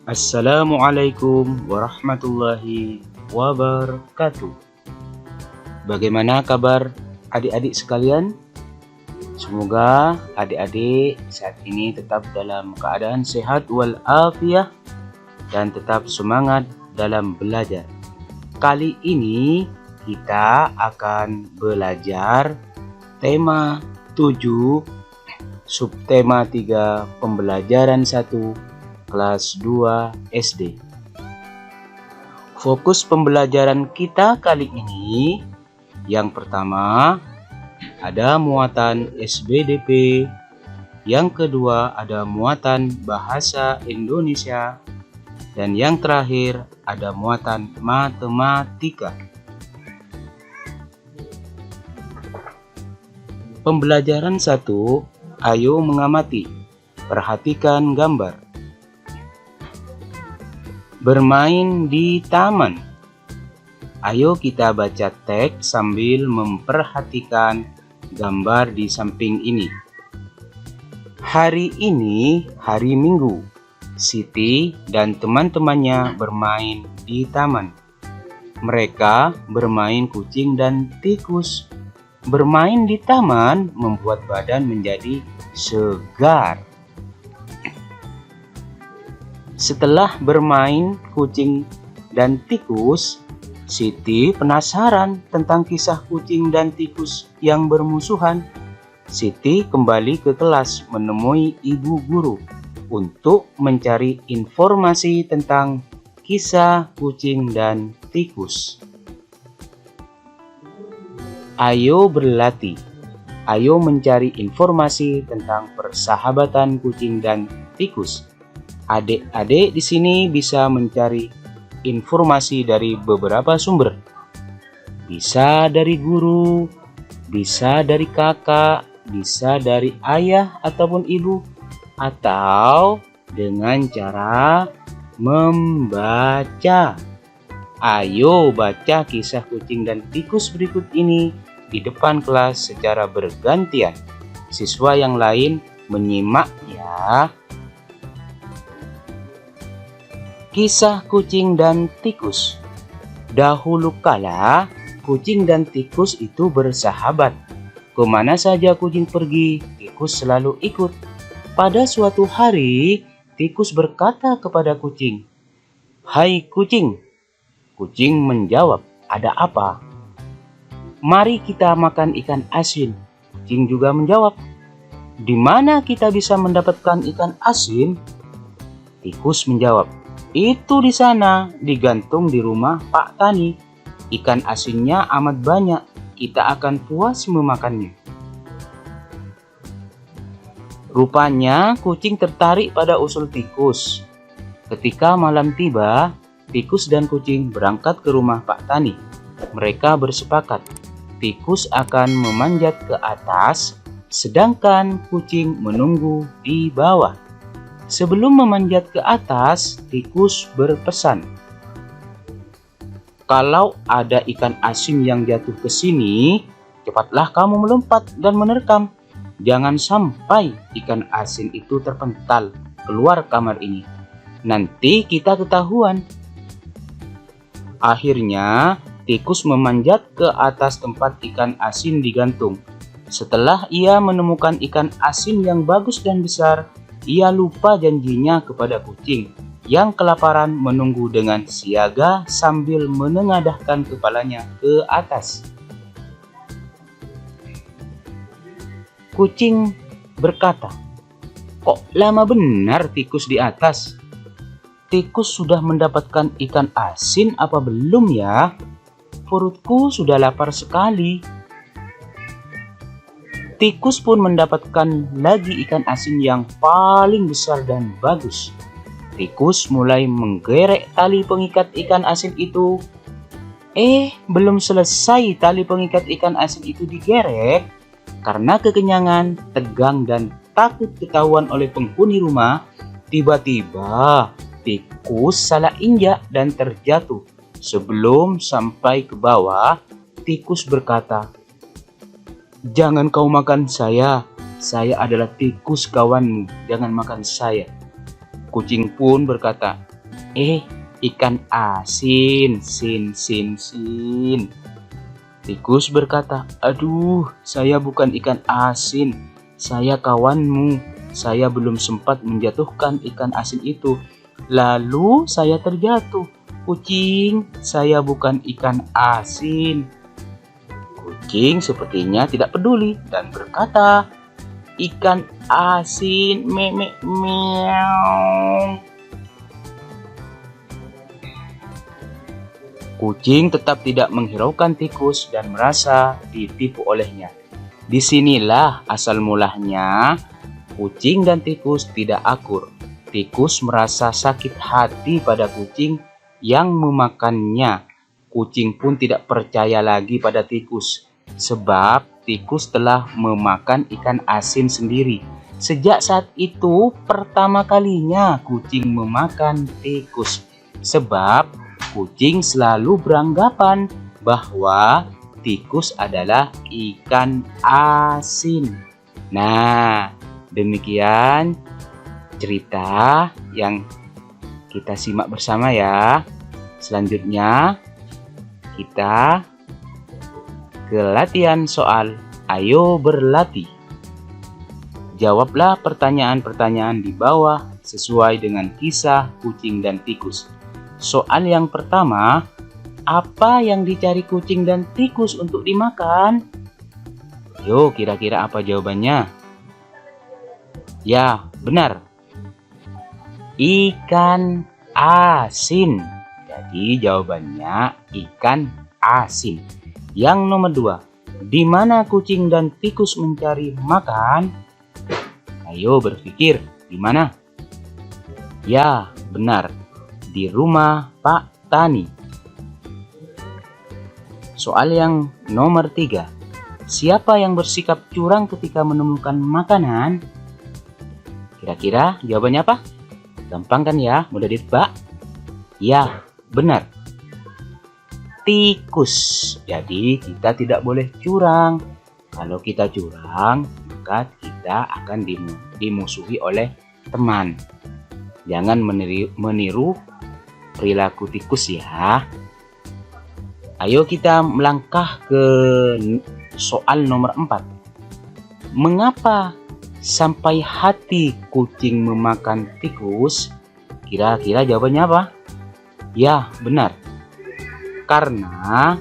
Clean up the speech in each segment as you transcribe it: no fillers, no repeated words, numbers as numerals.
Assalamualaikum warahmatullahi wabarakatuh. Bagaimana kabar adik-adik sekalian? Semoga adik-adik saat ini tetap dalam keadaan sehat walafiat dan tetap semangat dalam belajar. Kali ini kita akan belajar tema 7, subtema 3, pembelajaran 1, kelas 2 SD. Fokus pembelajaran kita kali ini, yang pertama ada muatan SBDP, yang kedua ada muatan bahasa Indonesia, dan yang terakhir ada muatan matematika. Pembelajaran 1, ayo mengamati, perhatikan gambar. Bermain di taman. Ayo kita baca teks sambil memperhatikan gambar di samping ini. Hari ini hari Minggu. Siti dan teman-temannya bermain di taman. Mereka bermain kucing dan tikus. Bermain di taman membuat badan menjadi segar. Setelah bermain kucing dan tikus, Siti penasaran tentang kisah kucing dan tikus yang bermusuhan. Siti kembali ke kelas menemui ibu guru untuk mencari informasi tentang kisah kucing dan tikus. Ayo berlatih. Ayo mencari informasi tentang persahabatan kucing dan tikus. Adik-adik di sini bisa mencari informasi dari beberapa sumber. Bisa dari guru, bisa dari kakak, bisa dari ayah ataupun ibu, atau dengan cara membaca. Ayo baca kisah kucing dan tikus berikut ini di depan kelas secara bergantian. Siswa yang lain menyimak ya. Kisah kucing dan tikus. Dahulu kala, kucing dan tikus itu bersahabat. Kemana saja kucing pergi, tikus selalu ikut. Pada suatu hari, tikus berkata kepada kucing, "Hai kucing." Kucing menjawab, "Ada apa?" "Mari kita makan ikan asin." Kucing juga menjawab, "Di mana kita bisa mendapatkan ikan asin?" Tikus menjawab, "Itu di sana, digantung di rumah Pak Tani. Ikan asinnya amat banyak, kita akan puas memakannya." Rupanya kucing tertarik pada usul tikus. Ketika malam tiba, tikus dan kucing berangkat ke rumah Pak Tani. Mereka bersepakat, tikus akan memanjat ke atas, sedangkan kucing menunggu di bawah. Sebelum memanjat ke atas, tikus berpesan, "Kalau ada ikan asin yang jatuh ke sini, cepatlah kamu melompat dan menerkam. Jangan sampai ikan asin itu terpental keluar kamar ini. Nanti kita ketahuan." Akhirnya, tikus memanjat ke atas tempat ikan asin digantung. Setelah ia menemukan ikan asin yang bagus dan besar, ia lupa janjinya kepada kucing yang kelaparan menunggu dengan siaga sambil menengadahkan kepalanya ke atas. Kucing berkata, "Kok lama benar tikus di atas? Tikus sudah mendapatkan ikan asin apa belum ya? Perutku sudah lapar sekali." Tikus pun mendapatkan lagi ikan asin yang paling besar dan bagus. Tikus mulai menggerek tali pengikat ikan asin itu. Belum selesai tali pengikat ikan asin itu digerek. Karena kekenyangan, tegang, dan takut ketahuan oleh penghuni rumah, tiba-tiba tikus salah injak dan terjatuh. Sebelum sampai ke bawah, tikus berkata, "Jangan kau makan saya adalah tikus kawanmu, jangan makan saya." Kucing pun berkata, Ikan asin. Sin, sin, sin. Tikus berkata, "Aduh, saya bukan ikan asin. Saya kawanmu. Saya belum sempat menjatuhkan ikan asin itu. Lalu saya terjatuh. Kucing, saya bukan ikan asin." Kucing sepertinya tidak peduli dan berkata, "Ikan asin, meow." Kucing tetap tidak menghiraukan tikus dan merasa ditipu olehnya. Disinilah asal mulanya kucing dan tikus tidak akur. Tikus merasa sakit hati pada kucing yang memakannya. Kucing pun tidak percaya lagi pada tikus, sebab tikus telah memakan ikan asin sendiri. Sejak saat itu pertama kalinya kucing memakan tikus, sebab kucing selalu beranggapan bahwa tikus adalah ikan asin. Nah, demikian cerita yang kita simak bersama ya. Selanjutnya kita ke latihan soal ayo berlatih. Jawablah pertanyaan-pertanyaan di bawah sesuai dengan kisah kucing dan tikus. Soal yang pertama, apa yang dicari kucing dan tikus untuk dimakan? Yo, kira-kira apa jawabannya? Ya, benar. Ikan asin. Jadi jawabannya ikan asin. Yang nomor 2, di mana kucing dan tikus mencari makan? Ayo berpikir, di mana? Ya, benar. Di rumah Pak Tani. Soal yang nomor 3. Siapa yang bersikap curang ketika menemukan makanan? Kira-kira jawabannya apa? Gampang kan ya, mudah ditebak? Ya, benar. Tikus. Jadi kita tidak boleh curang. Kalau kita curang, maka kita akan dimusuhi oleh teman. Jangan meniru perilaku tikus ya. Ayo kita melangkah ke soal nomor 4. Mengapa sampai hati kucing memakan tikus? Kira-kira jawabannya apa? Ya, benar. Karena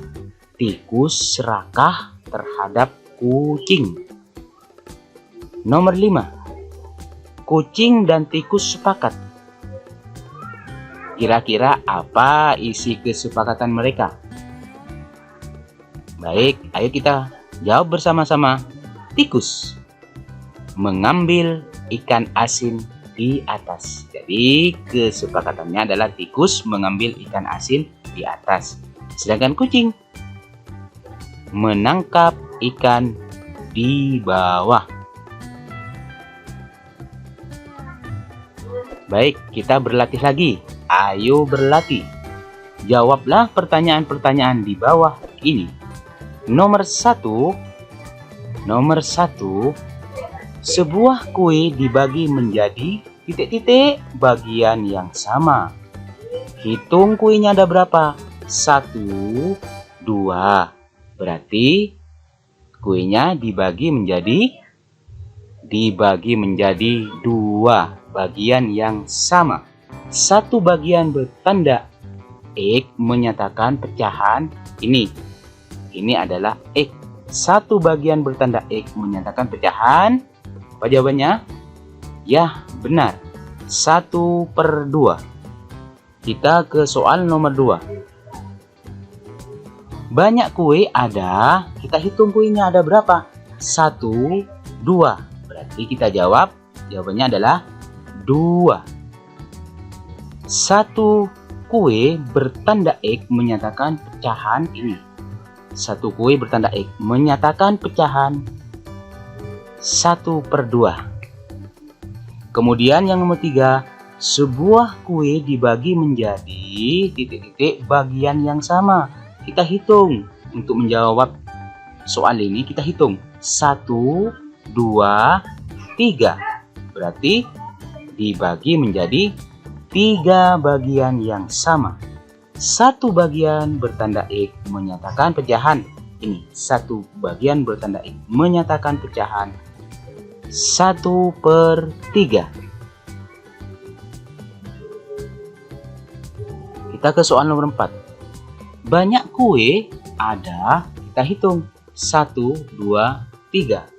tikus serakah terhadap kucing. Nomor 5. Kucing dan tikus sepakat. Kira-kira apa isi kesepakatan mereka? Baik, ayo kita jawab bersama-sama. Tikus mengambil ikan asin di atas. Jadi kesepakatannya adalah tikus mengambil ikan asin di atas. Sedangkan kucing menangkap ikan di bawah. Baik, kita berlatih lagi. Ayo berlatih. Jawablah pertanyaan-pertanyaan di bawah ini. Nomor 1. Sebuah kue dibagi menjadi titik-titik bagian yang sama. Hitung kuenya ada berapa? 1, 2. Berarti kuenya dibagi menjadi 2 bagian yang sama. Satu bagian bertanda X menyatakan pecahan ini adalah X. Satu bagian bertanda X menyatakan pecahan. Apa jawabannya? Ya, benar. 1/2. Kita ke soal nomor 2. Banyak kue ada, kita hitung kuenya ada berapa? 1, 2. Berarti kita jawab, jawabannya adalah 2. Satu kue bertanda X menyatakan pecahan ini. Satu kue bertanda X menyatakan pecahan 1/2. Kemudian yang nomor 3, sebuah kue dibagi menjadi titik-titik bagian yang sama. Kita hitung. Untuk menjawab soal ini kita hitung 1, 2, 3. Berarti dibagi menjadi tiga bagian yang sama. Satu bagian bertanda X menyatakan pecahan. Ini satu bagian bertanda X menyatakan pecahan 1/3. Kita ke soal nomor 4. Banyak kue ada, kita hitung 1, 2, 3.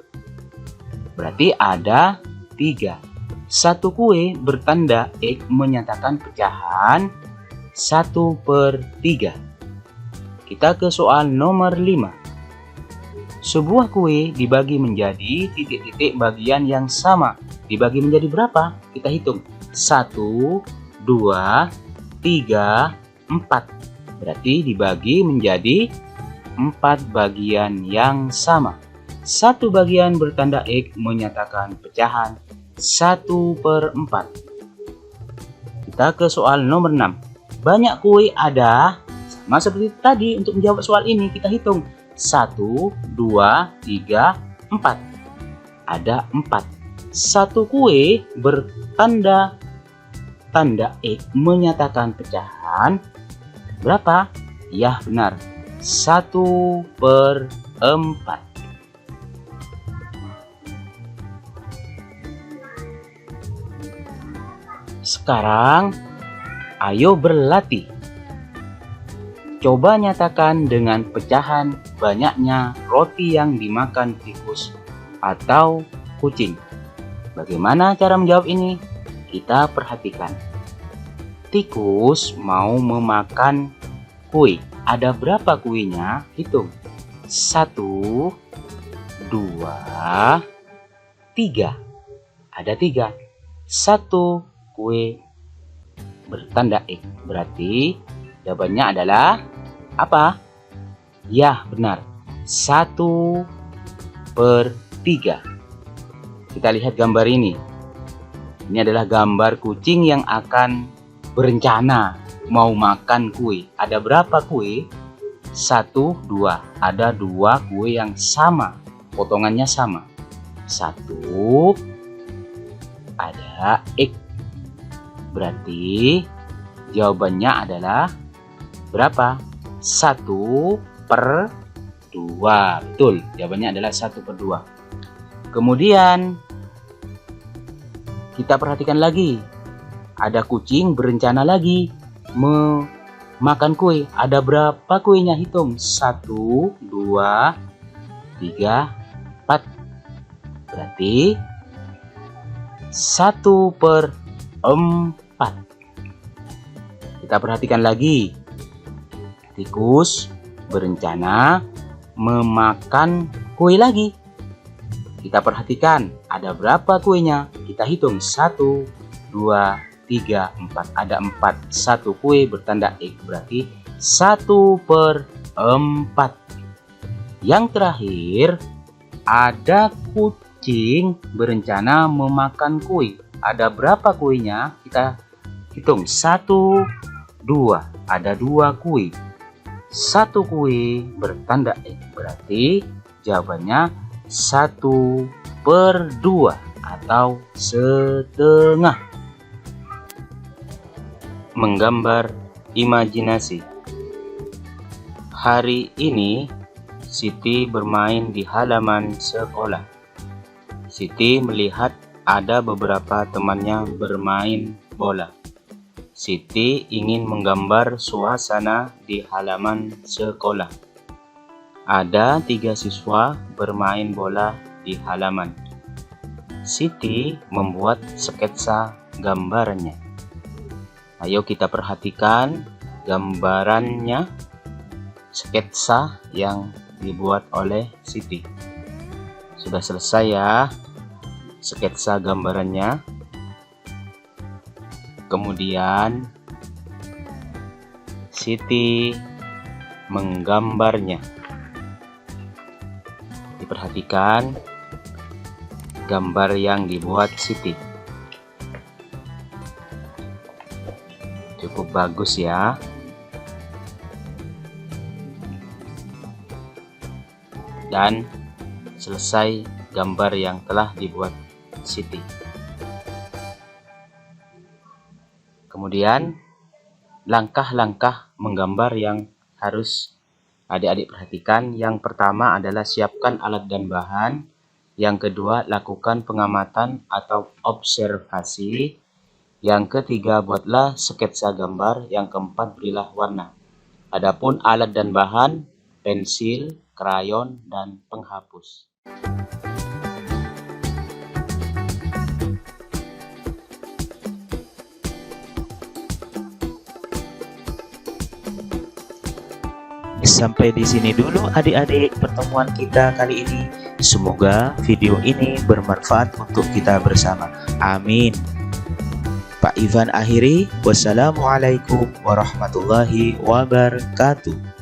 Berarti ada 3. Satu kue bertanda X menyatakan pecahan 1/3. Kita ke soal nomor 5. Sebuah kue dibagi menjadi titik-titik bagian yang sama. Dibagi menjadi berapa? Kita hitung. 1, 2, 3, 4. Berarti dibagi menjadi 4 bagian yang sama. Satu bagian bertanda X menyatakan pecahan 1/4. Kita ke soal nomor 6. Banyak kue ada, sama seperti tadi. Untuk menjawab soal ini kita hitung 1, 2, 3, 4. Ada 4. Satu kue bertanda X menyatakan pecahan berapa? Ya benar, 1/4. Sekarang ayo berlatih. Coba nyatakan dengan pecahan banyaknya roti yang dimakan tikus atau kucing. Bagaimana cara menjawab ini? Kita perhatikan. Tikus mau memakan kue. Ada berapa kuenya? Hitung. 1, 2, 3. Ada 3. Satu kue bertanda X. Berarti jawabannya adalah apa? Ya, benar. 1/3. Kita lihat gambar ini. Ini adalah gambar kucing yang akan berencana mau makan kue. Ada berapa kue? 1, 2. Ada 2 kue yang sama. Potongannya sama. 1, ada X. Berarti jawabannya adalah berapa? 1/2. Betul, jawabannya adalah 1/2. Kemudian kita perhatikan lagi. Ada kucing berencana lagi memakan kue. Ada berapa kuenya? Hitung. 1, 2, 3, 4. Berarti 1/4. Kita perhatikan lagi. Tikus berencana memakan kue lagi. Kita perhatikan ada berapa kuenya. Kita hitung. 1, 2, 3, 4. Ada 4. Satu kue bertanda X. Berarti 1/4. Yang terakhir, ada kucing berencana memakan kue. Ada berapa kuenya? Kita hitung. 1, 2. Ada 2 kue. Satu kue bertanda X. Berarti jawabannya 1/2 atau setengah. Menggambar imajinasi. Hari ini Siti bermain di halaman sekolah. Siti melihat ada beberapa temannya bermain bola. Siti ingin menggambar suasana di halaman sekolah. Ada 3 siswa bermain bola di halaman. Siti membuat sketsa gambarannya. Ayo kita perhatikan gambarannya, sketsa yang dibuat oleh Siti. Sudah selesai ya sketsa gambarannya. Kemudian Siti menggambarnya. Diperhatikan gambar yang dibuat Siti. Cukup bagus ya. Dan selesai gambar yang telah dibuat Siti. Kemudian Kemudian langkah-langkah menggambar yang harus adik-adik perhatikan. Yang pertama adalah siapkan alat dan bahan. Yang kedua, lakukan pengamatan atau observasi. Yang ketiga, buatlah sketsa gambar. Yang keempat, berilah warna. Adapun alat dan bahan, pensil, krayon, dan penghapus. Sampai di sini dulu adik-adik pertemuan kita kali ini. Semoga video ini bermanfaat untuk kita bersama. Amin. Pak Ivan akhiri. Wassalamualaikum warahmatullahi wabarakatuh.